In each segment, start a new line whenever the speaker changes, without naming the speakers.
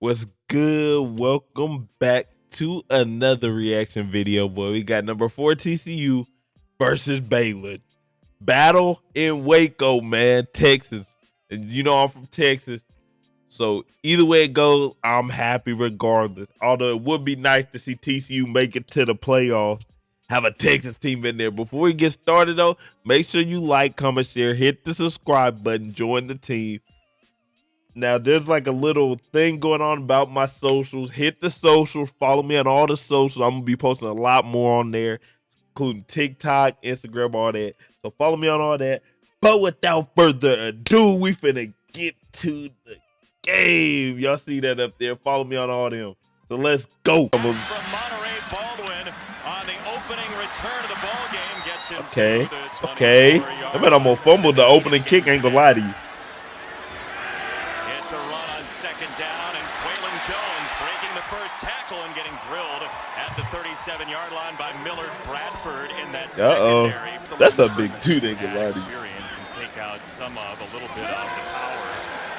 What's good? Welcome back to another reaction video, boy. We got number 4 TCU versus Baylor. Battle in Waco, man, Texas. And you know I'm from Texas. So either way it goes, I'm happy regardless. Although it would be nice to see TCU make it to the playoffs, have a Texas team in there. Before we get started though, make sure you like, comment, share, hit the subscribe button, join the team. Now, there's like a little thing going on about my socials. Hit the socials. Follow me on all the socials. I'm going to be posting a lot more on there, including TikTok, Instagram, all that. So follow me on all that. But without further ado, we finna get to the game. Y'all see that up there? Follow me on all them. So let's go.
From Monterey, Baldwin on the opening return of the ball game gets into
Okay.
the
Okay. I bet I'm going to fumble the opening kick. Ain't going to lie to you.
It's a run on second down, and Quaylen Jones breaking the first tackle and getting drilled at the 37-yard line by Millard Bradford in that secondary.
That's a big dude, ain't gonna lie to you.
Experience and take out some of a little bit of the power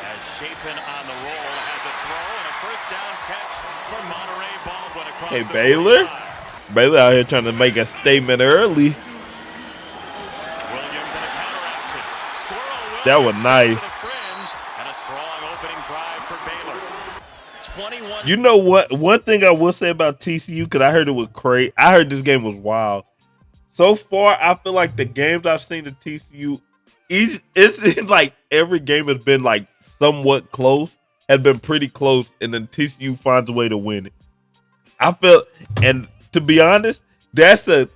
as Chapin on the roll has a throw and a first down catch from Monterey. Baldwin across
Hey,
the
Baylor.
45.
Baylor out here trying to make a statement early.
Williams in a counter action. Squirrel Williams
That was nice.
to the fringe, and a strong opening drive for Baylor. 21.
You know what? One thing I will say about TCU, because I heard it was crazy. I heard this game was wild. So far, I feel like the games I've seen at TCU, it's like every game has been like somewhat close, has been pretty close, and then TCU finds a way to win it. I feel, and to be honest, that's here.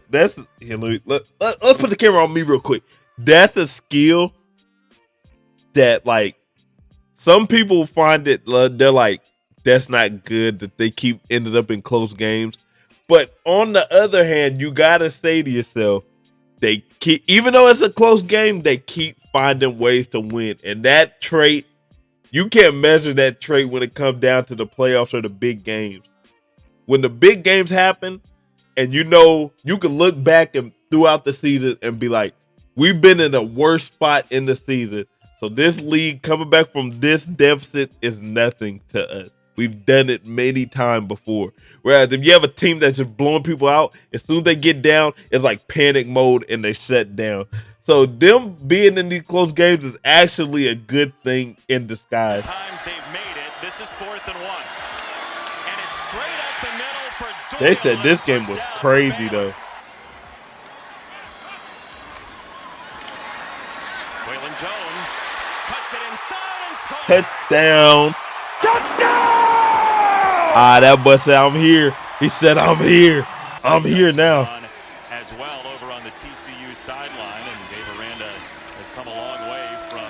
Let's put the camera on me real quick. That's a skill that like some people find it. They're like, that's not good that they keep ended up in close games. But on the other hand, you gotta say to yourself, they keep, even though it's a close game, they keep finding ways to win. And that trait, you can't measure that trait when it comes down to the playoffs or the big games. When the big games happen, and you know you can look back and throughout the season and be like, we've been in a worse spot in the season. So this league coming back from this deficit is nothing to us. We've done it many times before. Whereas if you have a team that's just blowing people out, as soon as they get down, it's like panic mode and they shut down. So them being in these close games is actually a good thing in disguise.
Times they've made it. This is 4th and 1. And it's straight up the middle for Doyle.
They said this game was crazy though.
Quaylen Jones cuts it inside and scores.
Touchdown. Ah, that boy said, I'm here. He said, I'm here. I'm here now.
As well over on the TCU sideline, and Dave Aranda has come a long way from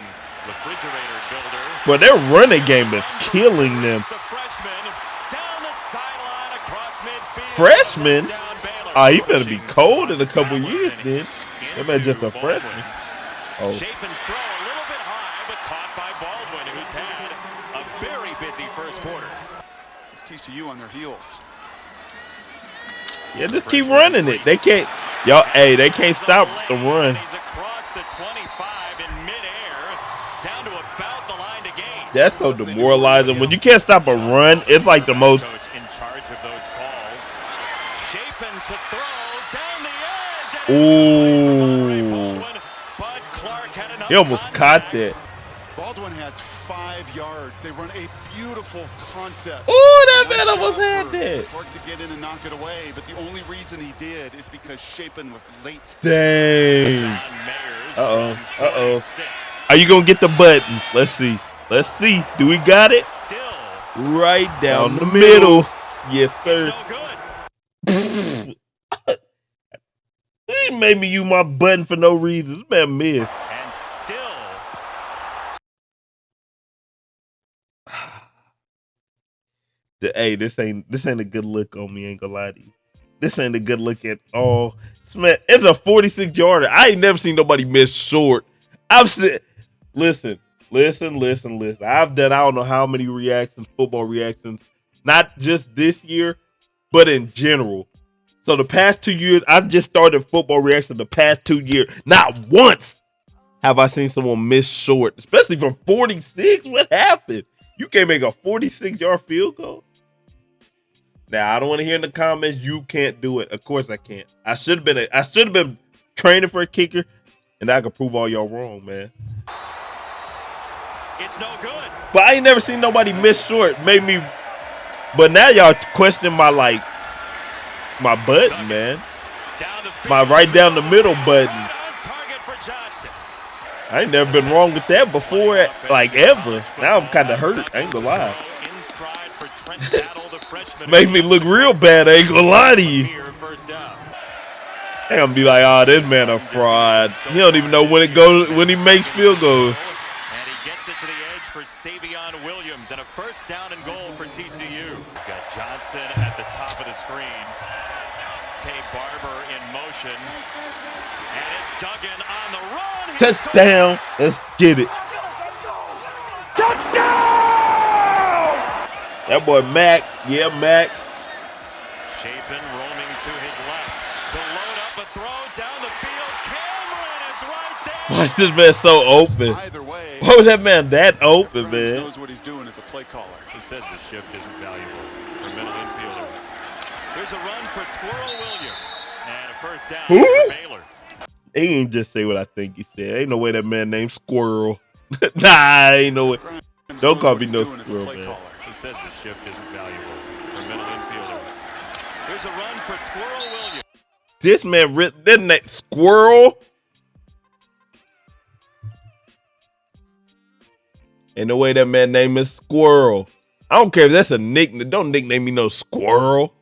refrigerator builder.
But their running game is killing them.
The freshman down the sideline across midfield.
Freshman? Ah, he better be
Rushing
cold in a couple years then. That man just a
into
freshman. Oh.
Chapin's throw a little bit high, but caught by Baldwin, who's had a very busy first quarter.
It's TCU on their heels.
Yeah, just keep running it. They can't, y'all, hey, they can't stop the run.
He's across the 25 in midair, down to about the line to gain.
That's so demoralizing. When you can't stop a run, it's like the most.
Coach in charge of those calls. Chapin to throw down the edge.
Ooh.
But Clark had enough
He almost caught
contact.
that.
Baldwin has 5 yards. They run a beautiful concept.
Ooh, that
Nice
man almost
job
had
for
that.
Clark to get in and knock it away, but the only reason he did is because Chapin was late.
Dang.
John Mayers
Uh-oh.
from
Uh-oh.
46.
Are you going to get the button? Let's see. Let's see. Do we got it?
Still,
Right down the middle. Yes,
it's
sir.
no good.
He made me use my button for no reason. This man missed.
And still,
Hey, this ain't a good look on me. Ain't gonna lie to you. This ain't a good look at all. Man, it's a 46-yarder. I ain't never seen nobody miss short. I've seen. Listen. I've done I don't know how many reactions, football reactions, not just this year, but in general. So the past 2 years, I've just started football reactions the past 2 years. Not once have I seen someone miss short, especially from 46. What happened? You can't make a 46-yard field goal? Now, I don't want to hear in the comments, you can't do it. Of course I can't. I should have been training for a kicker, and I could prove all y'all wrong, man.
It's no good.
But I ain't never seen nobody miss short. But now y'all questioning my button, man. My right down the middle button. I ain't never been wrong with that before, like ever. Now I'm kind of hurt. I ain't gonna lie. Make me look real bad. I ain't gonna lie to you. They gonna be like, oh, this man a fraud. He don't even know when he makes field goals.
And he gets it to the edge for Savion Williams, and a first down and goal for TCU. We've got Johnston at the top of the screen. Tay Barber in motion. And it's Duggan on the run.
Touchdown. Let's get it.
Touchdown!
That boy Max. Yeah, Max.
Chapin roaming to his left to load up a throw down the field. Cameron is right there.
Why is this man so open?
Either way,
Why was that man that open, man?
knows what he's doing as a play caller.
He says the shift isn't valuable for middle infielders. Here's a run for Squirrel Williams and a first down for Baylor.
He ain't just say what I think he said. Ain't no way that man named Squirrel. Nah, ain't no way. Don't call me no Squirrel, man.
He says the shift isn't valuable for middle infielders. Here's a run for Squirrel Williams.
This man written that name Squirrel. Ain't no way that man name is Squirrel. I don't care if that's a nickname. Don't nickname me no Squirrel.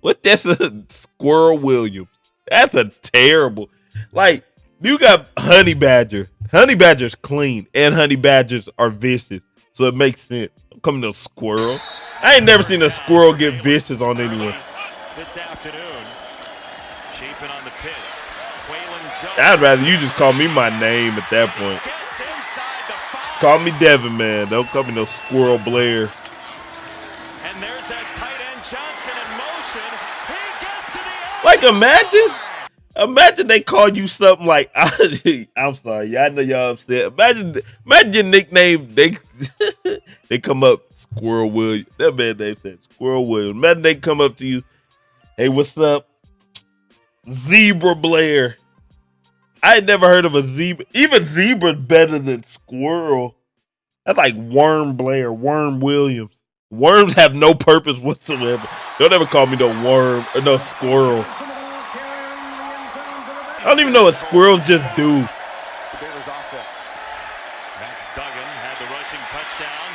What? That's a Squirrel Williams. That's a terrible. Like, you got Honey Badger. Honey Badger's clean, and Honey Badgers are vicious, so it makes sense. I'm coming to Squirrel. I ain't never seen a squirrel get vicious on anyone.
This afternoon, Chapin on the pitch.
I'd rather you just call me my name at that point. Call me Devin, man. Don't call me no Squirrel Blair.
And there's that tight end Johnson in motion. He gets to the edge.
Like, imagine they call you something like, I'm sorry, yeah, I know y'all upset. Imagine your nickname, they come up, Squirrel Williams. That man name said Squirrel Williams. Imagine they come up to you, hey, what's up? Zebra Blair. I ain't never heard of a zebra. Even zebra's better than squirrel. That's like Worm Blair, Worm Williams. Worms have no purpose whatsoever. Don't ever call me no worm or no squirrel. I don't even know what squirrels just do.
Baylor's offense.
Max Duggan had the rushing touchdown.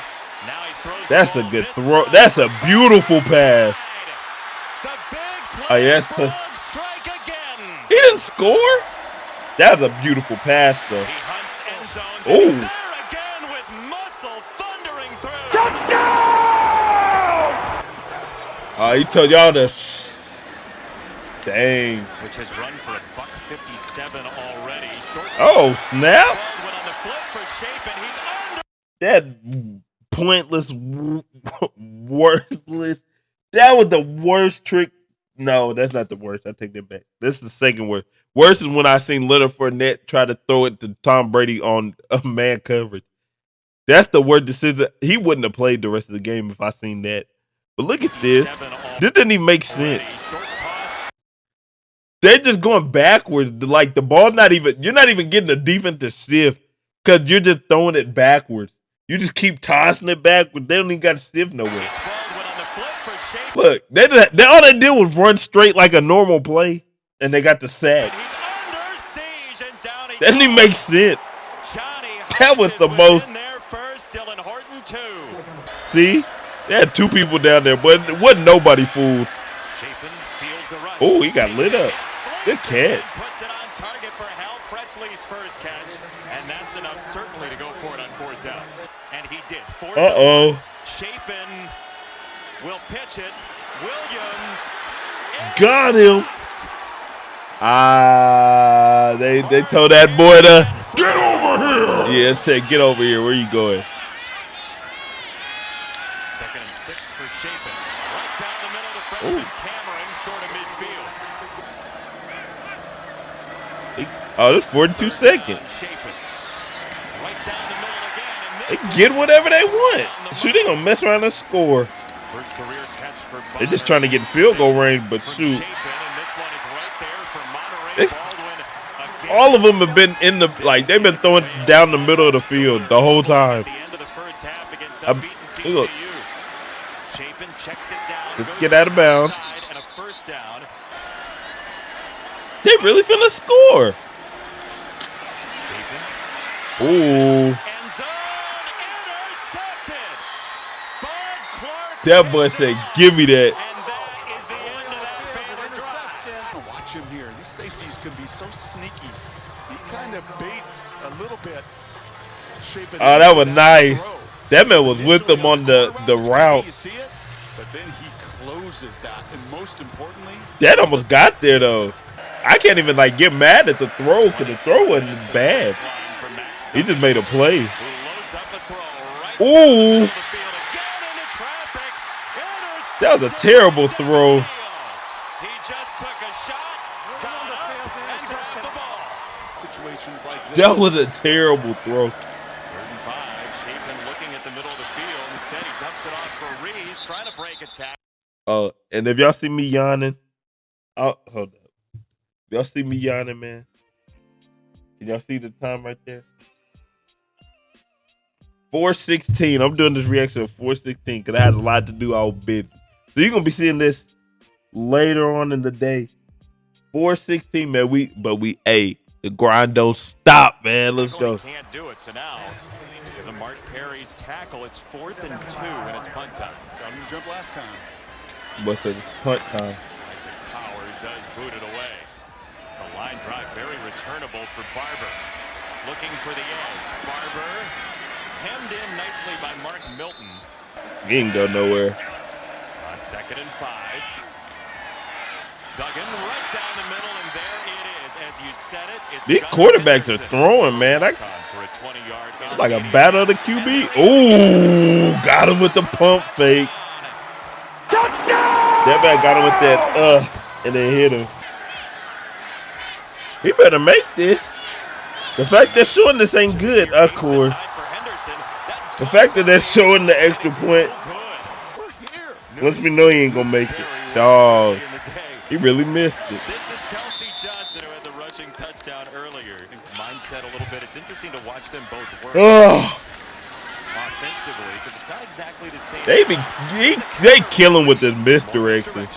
Now he throws.
That's a good throw. That's a beautiful pass.
The big
Oh, yeah,
strike again.
He didn't score? That was a beautiful pass, though.
He hunts end zones. And he's there again with muscle thundering through. Touchdown!
He told y'all to. Dang.
Which has run for $157 already.
Oh, snap.
Baldwin on the flip for Chapin. He's under.
That pointless, worthless. That was the worst trick. No, that's not the worst. I take that back. This is the second worst. Worst is when I seen Leonard Fournette try to throw it to Tom Brady on a man coverage. That's the worst decision. He wouldn't have played the rest of the game if I seen that. But look at this. This didn't even make sense. They're just going backwards. Like the ball's not even, you're not even getting the defense to shift because you're just throwing it backwards. You just keep tossing it backwards. They don't even got to shift nowhere. Look, all they did was run straight like a normal play, and they got the sack. That didn't even make sense. That was the most. See? They had two people down there, but it wasn't nobody fooled. Oh, he got lit up. Good catch.
Puts it on target for Hal Presley's first catch, and that's enough certainly to go for it on fourth down. And he did. Chapin will pitch it. Williams
got him. They told that boy to get over here. Yeah, it said get over here. Where you going?
2nd and 6 for Chapin. Right down the middle of the freshman. Cameron short of midfield.
Oh, this 42 seconds.
Chapin. Right down the middle again. And
They get whatever they want. Shoot, they gonna mess around and score.
First career catch for
They're just trying to get field goal range, but shoot. All of them have been in the they've been throwing down the middle of the field the whole time. Look, let's get out of bounds. They really finna score. Ooh. That boy said, "Give me that."
Watch him here. These safeties can be so sneaky. He kind of baits a little bit.
Oh, that was nice. That man was with them on the route.
You see it, but then he closes that, and most importantly,
that almost got there though. I can't even get mad at the throw because the throw wasn't as bad. He just made a play. Ooh. That was a terrible throw.
He just took a shot, got up, and grabbed the ball.
Situations like this.
That was a terrible throw.
3rd and 5. Shapen looking at the middle of the field. Instead, he dumps it off for Reese, trying to break a tackle.
And if y'all see me yawning, hold up. Y'all see me yawning, man? Can y'all see the time right there? 4:16. I'm doing this reaction at 4:16 because I had a lot to do. I was busy. So you're gonna be seeing this later on in the day. 4:16, man. The grind don't stop, man. Let's go.
Can't do it. So now, because of Mark Perry's tackle, it's 4th and 2, and it's punt time.
Got him to jump last time.
What's the punt time?
Isaac Power does boot it away. It's a line drive, very returnable for Barber. Looking for the edge. Barber hemmed in nicely by Mark Milton.
He ain't go nowhere.
On 2nd and 5. Duggan right down the middle, and there it is. As you said it, it's
these quarterbacks are throwing, man.
For a 20-yard
like a battle of the QB. Ooh, got him with the pump fake. That man got him with that and then hit him. He better make this. The fact they're showing this ain't good, of course. The fact that they're showing the extra point lets me know he ain't gonna make it. Dog, he really missed it.
This is Kelsey Johnson, who had the rushing touchdown earlier. Mindset a little bit. It's interesting to watch them both work offensively because it's not exactly the same.
They kill him with this misdirection.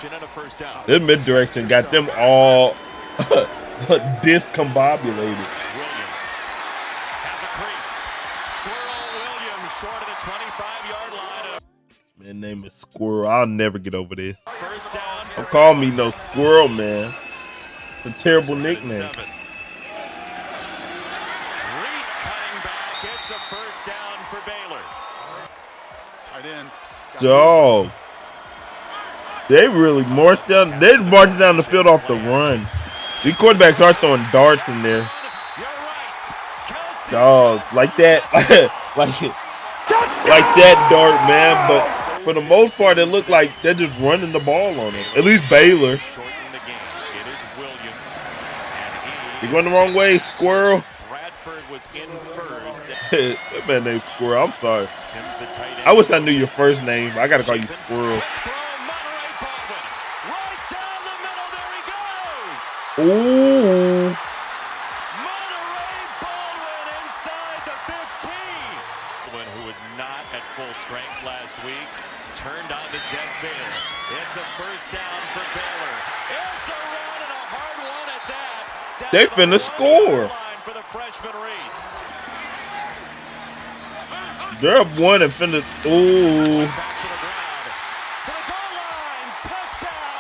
This misdirection got them all discombobulated.
Williams has a crease. Squirrel Williams short of the 25-yard line.
Man, name is Squirrel. I'll never get over this.
First down.
Don't call me no Squirrel, man. It's a terrible nickname.
Reese cutting back. It's a first down for Baylor.
Tight ends.
Dog. They really marched down. They marched down the field off the run. These quarterbacks are throwing darts in there. Dog, like that, like that dart, man. But for the most part, it looked like they're just running the ball on him. At least Baylor. He going the wrong way, Squirrel.
Bradford was in first.
That man named Squirrel. I'm sorry. I wish I knew your first name. I gotta call you Squirrel. Ooh.
Monterey Baldwin inside the 15. Baldwin, who was not at full strength last week, turned on the Jets there. It's a first down for Baylor. It's a run and a hard one at that.
They finna score.
For the freshman Reese.
They're up one and finna. Ooh.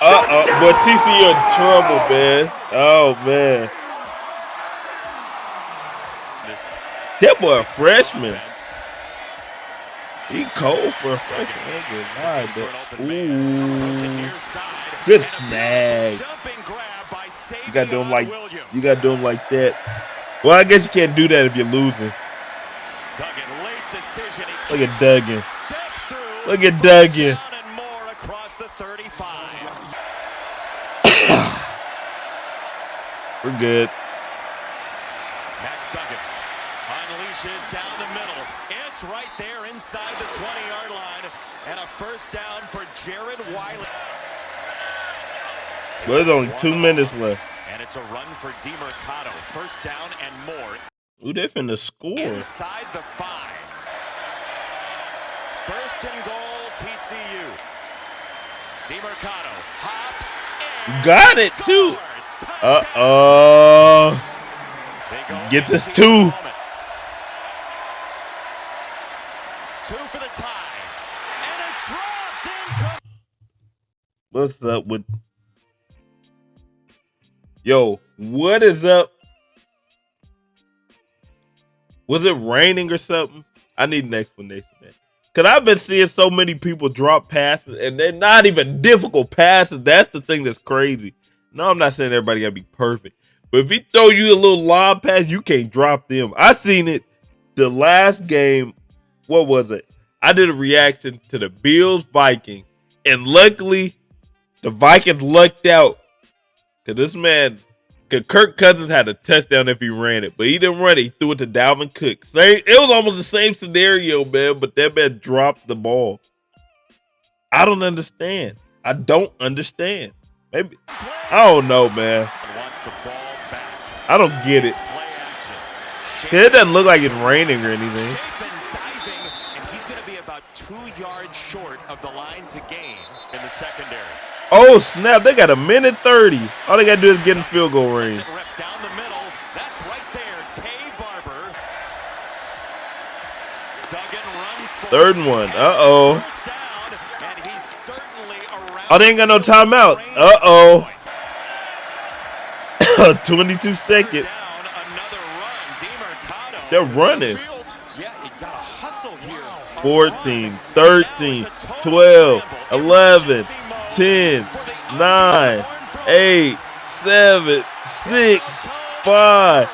But TCU in trouble, man. Oh, man. That boy a freshman. He cold for a freshman. Ooh. Good snag. You gotta do him like that. Well, I guess you can't do that if you're losing. Look at Duggan. Look at Duggan. We're good.
Max Duggan Unleashes down the middle. It's right there inside the 20-yard line. And a first down for Jared Wiley.
Well, there's only 2 minutes left.
And it's a run for DeMercado. First down and more.
Ooh, they finna score.
Inside the 5. First and goal, TCU. DeMercado hops and
got it, too. Get this 2.
2 for the tie. And it's dropped in.
What's up with... Yo, what is up? Was it raining or something? I need an explanation, man. Because I've been seeing so many people drop passes, and they're not even difficult passes. That's the thing that's crazy. No, I'm not saying everybody got to be perfect. But if he throw you a little lob pass, you can't drop them. I seen it the last game. What was it? I did a reaction to the Bills-Vikings, and luckily, the Vikings lucked out. Because this man, Kirk Cousins had a touchdown if he ran it, but he didn't run it. He threw it to Dalvin Cook. It was almost the same scenario, man, but that man dropped the ball. I don't understand. I don't understand. Maybe I don't know, man. I don't get it. It doesn't look like it's raining or anything.
And he's going to be about 2 yards short of the line to gain in the secondary.
Oh, snap. They got a minute 30. All they got to do is get in field goal range.
Down the middle. That's right there. Tay Barber. Duggan runs for
3rd and 1. Uh-oh.
And he's certainly around.
Oh, they ain't got no timeout. Uh-oh. 22 seconds. They're running. 14, 13, 12, 11, 10, 9, 8, 7, 6, 5,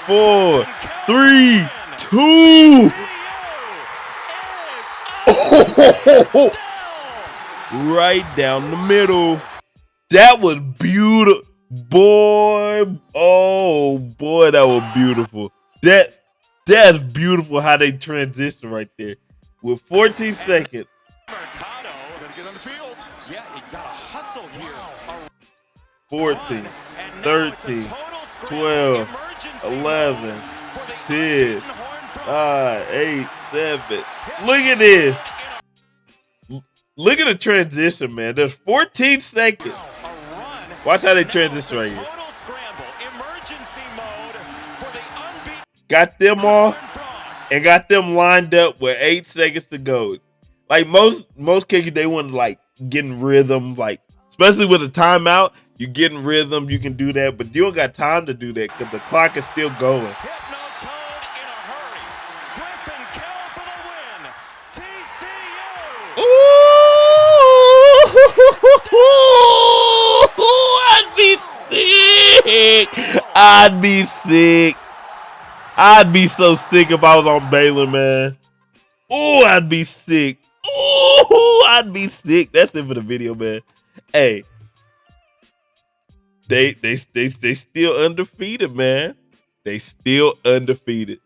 4, 3, 2. Right down the middle. That was beautiful. Boy, oh boy, that was beautiful. That's beautiful how they transition right there. With 14 seconds.
Mercado gonna get on the field.
Yeah, he got a hustle here.
14, 13, 12, 11, 10, 9, 8, 7. Look at this. Look at the transition, man. There's 14 seconds. Watch how they transition right here. Got them all and got them lined up with 8 seconds to go. Like most kickers, they want to like get in rhythm, like especially with a timeout, you get in rhythm, you can do that, but you don't got time to do that because the clock is still going. I'd be sick. I'd be so sick if I was on Baylor, man. Oh, I'd be sick. Oh, I'd be sick. That's it for the video, man. Hey, they still undefeated, man. They still undefeated.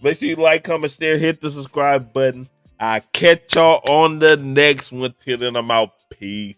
Make sure you like, comment, share, hit the subscribe button. I'll catch y'all on the next one. Till then, I'm out. Peace.